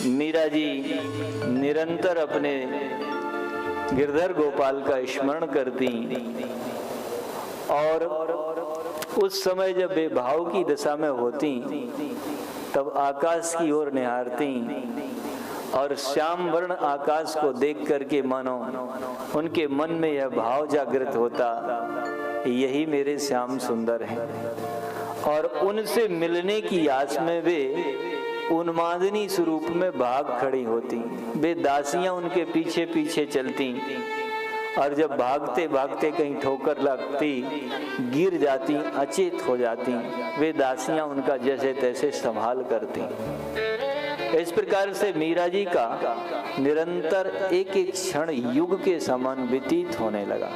मीरा जी निरंतर अपने गिरधर गोपाल का स्मरण करती और उस समय जब वे भाव की दशा में होती तब आकाश की ओर निहारती और श्याम वर्ण आकाश को देख करके मानो उनके मन में यह भाव जागृत होता, यही मेरे श्याम सुंदर हैं। और उनसे मिलने की आस में वे उन्मादिनी स्वरूप में भाग खड़ी होती। वे दासियां उनके पीछे पीछे चलती और जब भागते भागते कहीं ठोकर लगती, गिर जाती, अचेत हो जाती, वे दासियां उनका जैसे तैसे संभाल करती। इस प्रकार से मीरा जी का निरंतर एक एक क्षण युग के समान व्यतीत होने लगा।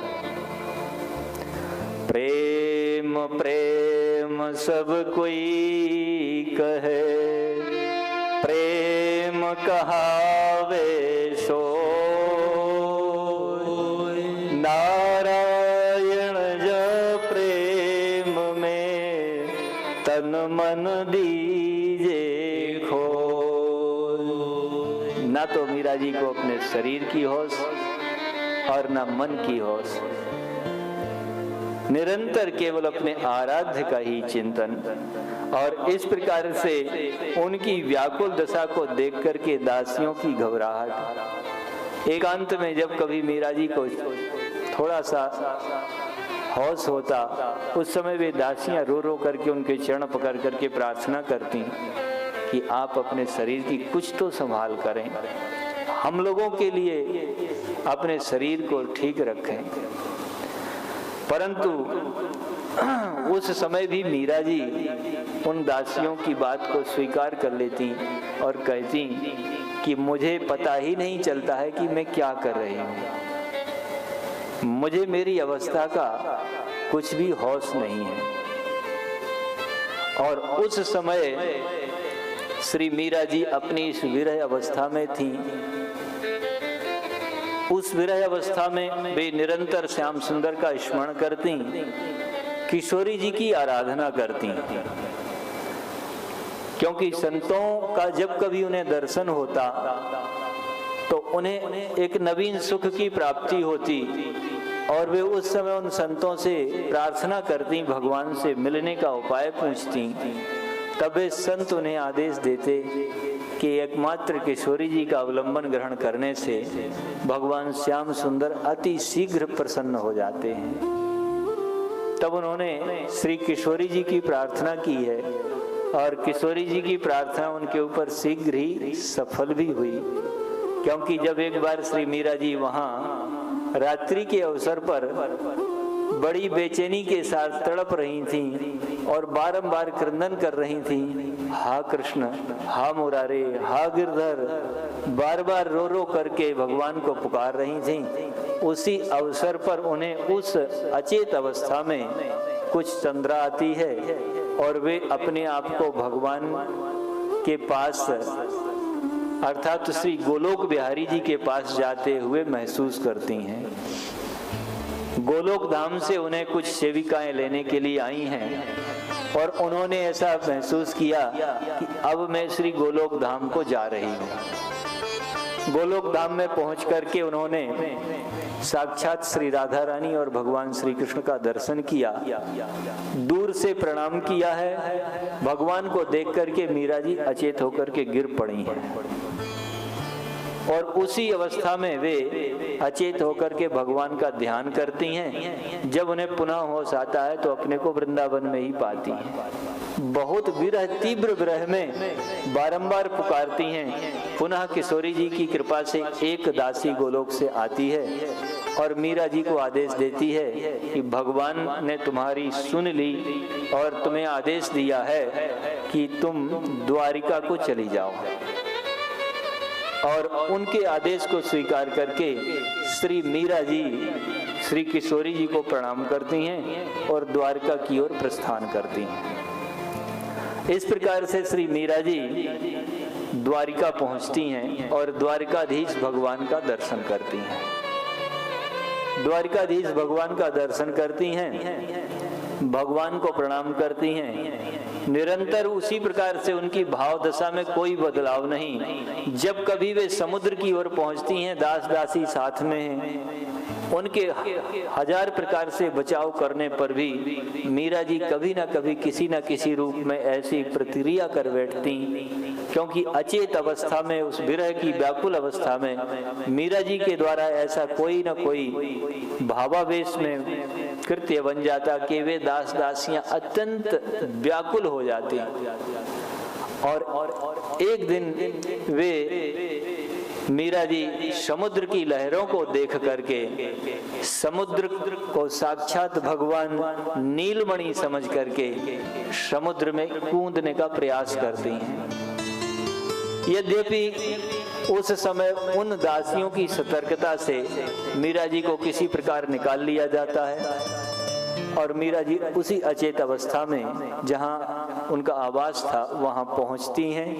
प्रेम प्रेम सब कोई कहे, प्रेम कहावे सो नारायण जब प्रेम में तन मन दीजे खो। ना तो मीरा जी को अपने शरीर की होश और ना मन की होश, निरंतर केवल अपने आराध्य का ही चिंतन। और इस प्रकार से उनकी व्याकुल दशा को देख करके दासियों की घबराहट। एकांत में जब कभी मीरा जी को थोड़ा सा होश होता, उस समय वे दासियां रो रो करके उनके चरण पकड़ करके प्रार्थना करती कि आप अपने शरीर की कुछ तो संभाल करें, हम लोगों के लिए अपने शरीर को ठीक रखें। परंतु उस समय भी मीरा जी उन दासियों की बात को स्वीकार कर लेती और कहती कि मुझे पता ही नहीं चलता है कि मैं क्या कर रही हूँ, मुझे मेरी अवस्था का कुछ भी होश नहीं है। और उस समय श्री मीरा जी अपनी इस विरह अवस्था में थी। उस विरह अवस्था में वे निरंतर श्याम सुंदर का स्मरण करती, किशोरी जी की आराधना करती। क्योंकि संतों का जब कभी उन्हें दर्शन होता तो उन्हें एक नवीन सुख की प्राप्ति होती और वे उस समय उन संतों से प्रार्थना करती, भगवान से मिलने का उपाय पूछती। तब वे संत उन्हें आदेश देते कि एकमात्र किशोरी जी का अवलंबन ग्रहण करने से भगवान श्याम सुंदर अति शीघ्र प्रसन्न हो जाते हैं। तब उन्होंने श्री किशोरी जी की प्रार्थना की है और किशोरी जी की प्रार्थना उनके ऊपर शीघ्र ही सफल भी हुई। क्योंकि जब एक बार श्री मीरा जी वहाँ रात्रि के अवसर पर बड़ी बेचैनी के साथ तड़प रही थीं और बारंबार क्रंदन कर रही थीं, हा कृष्ण, हा मुरारे, हा गिरधर, बार बार रो रो करके भगवान को पुकार रही थीं। उसी अवसर पर उन्हें उस अचेत अवस्था में कुछ तंद्रा आती है और वे अपने आप को भगवान के पास अर्थात श्री गोलोक बिहारी जी के पास जाते हुए महसूस करती हैं। गोलोक धाम से उन्हें कुछ सेविकाएं लेने के लिए आई हैं और उन्होंने ऐसा महसूस किया कि अब मैं श्री गोलोक धाम को जा रही हूँ। गोलोक धाम में पहुंच करके उन्होंने साक्षात श्री राधा रानी और भगवान श्री कृष्ण का दर्शन किया, दूर से प्रणाम किया है। भगवान को देख करके मीरा जी अचेत होकर के गिर पड़ी हैं और उसी अवस्था में वे अचेत होकर के भगवान का ध्यान करती हैं। जब उन्हें पुनः होश आता है तो अपने को वृंदावन में ही पाती हैं। बहुत विरह, तीव्र विरह में बारंबार पुकारती हैं। पुनः किशोरी जी की कृपा से एक दासी गोलोक से आती है और मीरा जी को आदेश देती है कि भगवान ने तुम्हारी सुन ली और तुम्हें आदेश दिया है कि तुम द्वारिका को चली जाओ। और उनके आदेश को स्वीकार करके श्री मीरा जी श्री किशोरी जी को प्रणाम करती हैं और द्वारका की ओर प्रस्थान करती हैं। इस प्रकार से श्री मीरा जी द्वारिका पहुंचती हैं और द्वारिकाधीश भगवान का दर्शन करती हैं। द्वारिकाधीश भगवान का दर्शन करती हैं, भगवान को प्रणाम करती हैं निरंतर उसी प्रकार से उनकी भाव दशा में कोई बदलाव नहीं। जब कभी वे समुद्र की ओर पहुंचती हैं, दास दासी साथ में हैं, उनके हजार प्रकार से बचाव करने पर भी मीरा जी कभी ना कभी किसी न किसी रूप में ऐसी प्रतिक्रिया कर बैठती, क्योंकि अचेत अवस्था में, उस विरह की व्याकुल अवस्था में मीरा जी के द्वारा ऐसा कोई न कोई भावावेश में कृत्य बन जाता कि वे दास दासियां अत्यंत व्याकुल हो जाती। और एक दिन वे मीरा जी समुद्र की लहरों को देख करके समुद्र को साक्षात भगवान नीलमणि समझ करके समुद्र में कूदने का प्रयास करती हैं। यद्यपि उस समय उन दासियों की सतर्कता से मीरा जी को किसी प्रकार निकाल लिया जाता है और मीरा जी उसी अचेत अवस्था में जहां उनका आवास था वहां पहुंचती हैं।